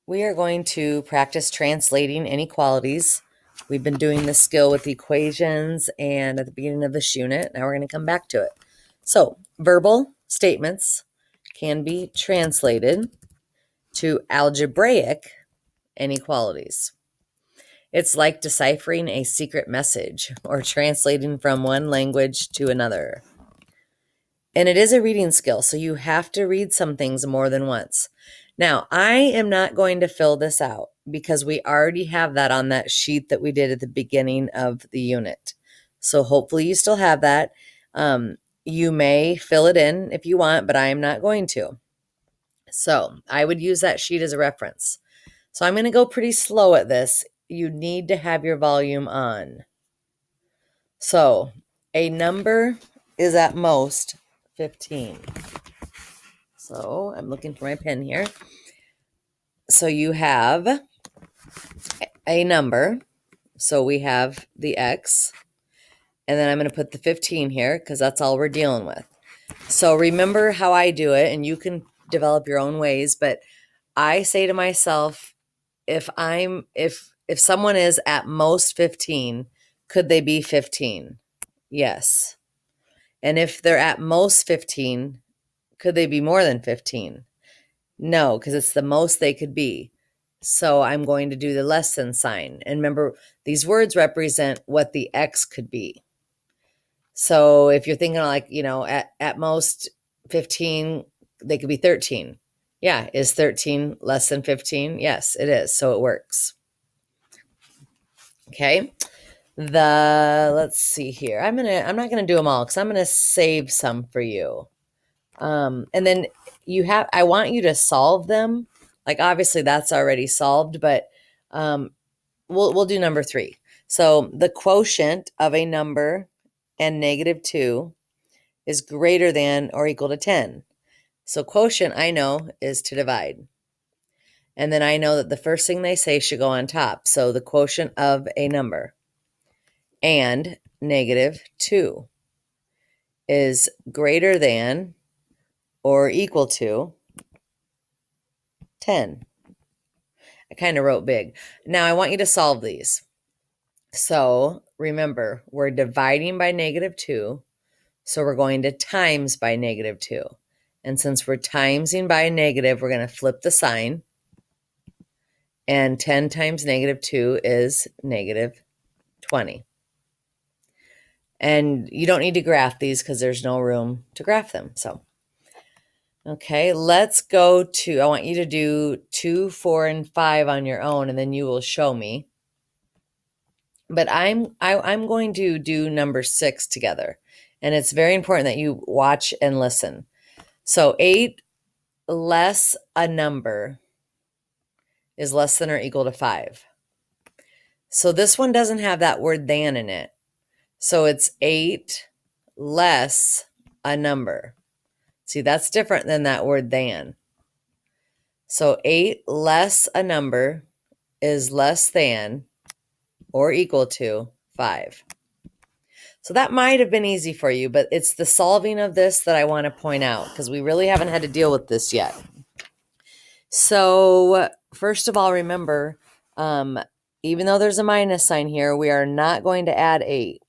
We are going to practice translating inequalities. We've been doing this skill with equations and at the beginning of this unit. Now we're going to come back to it. So, verbal statements can be translated to algebraic inequalities. It's like deciphering a secret message or translating from one language to another. And it is a reading skill, so you have to read some things more than once. Now, I am not going to fill this out because we already have that on that sheet that we did at the beginning of the unit. So hopefully you still have that. You may fill it in if you want, but I am not going to. So I would use that sheet as a reference. So I'm going to go pretty slow at this. You need to have your volume on. So a number is at most 15. So I'm looking for my pen here. So you have a number. So we have the X. And then I'm going to put the 15 here because that's all we're dealing with. So remember how I do it, and you can develop your own ways. But I say to myself, if someone is at most 15, could they be 15? Yes. And if they're at most 15, could they be more than 15? No, because it's the most they could be. So I'm going to do the less than sign. And remember, these words represent what the X could be. So if you're thinking like, at most 15, they could be 13. Yeah, is 13 less than 15? Yes, it is. So it works. Okay. Let's see here. I'm not gonna do them all because I'm gonna save some for you. And then I want you to solve them. Like obviously that's already solved, but we'll do number 3. So the quotient of a number and -2 is greater than or equal to 10. So quotient I know is to divide. And then I know that the first thing they say should go on top. So the quotient of a number and -2 is greater than or equal to 10. I kind of wrote big. Now I want you to solve these. So remember, we're dividing by -2. So we're going to times by -2. And since we're timesing by a negative, we're going to flip the sign. And 10 times -2 is -20. And you don't need to graph these because there's no room to graph them. So, okay, let's go to, I want you to do 2, 4, and 5 on your own, and then you will show me. But I'm going to do number 6 together. And it's very important that you watch and listen. So 8 less a number is less than or equal to 5. So this one doesn't have that word than in it. So it's 8 less a number. See, that's different than that word than. So 8 less a number is less than or equal to 5. So that might have been easy for you, but it's the solving of this that I want to point out because we really haven't had to deal with this yet. So first of all, remember, even though there's a minus sign here, we are not going to add 8.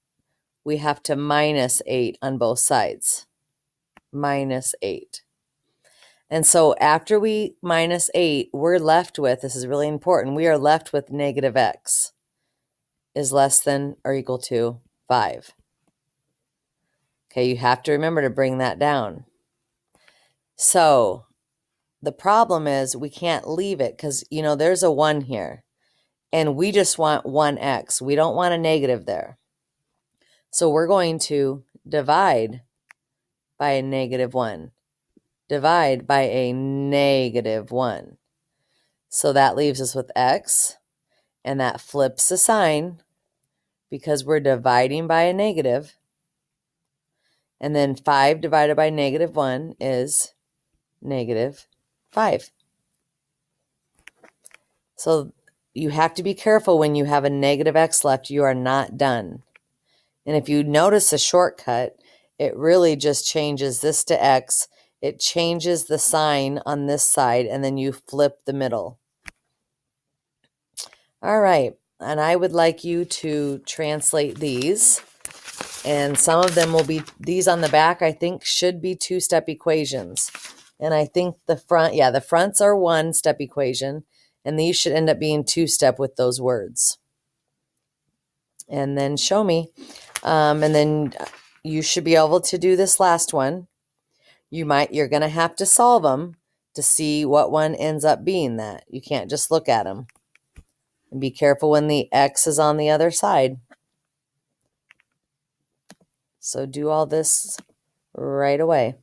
We have to minus 8 on both sides. Minus 8. And so after we minus 8, we're left with, this is really important, we are left with -x is less than or equal to 5. Okay, you have to remember to bring that down. So the problem is we can't leave it because, there's a 1 here. And we just want 1x. We don't want a negative there. So we're going to divide by a -1. Divide by a -1. So that leaves us with x, and that flips the sign because we're dividing by a negative. And then 5 divided by -1 is -5. So you have to be careful when you have a -x left. You are not done. And if you notice a shortcut, it really just changes this to x. It changes the sign on this side, and then you flip the middle. All right, and I would like you to translate these. And some of them will be, these on the back, I think should be two-step equations. And I think the front, yeah, the fronts are one-step equation. And these should end up being two-step with those words. And then show me. And then you should be able to do this last one. You're going to have to solve them to see what one ends up being that. You can't just look at them. And be careful when the X is on the other side. So do all this right away.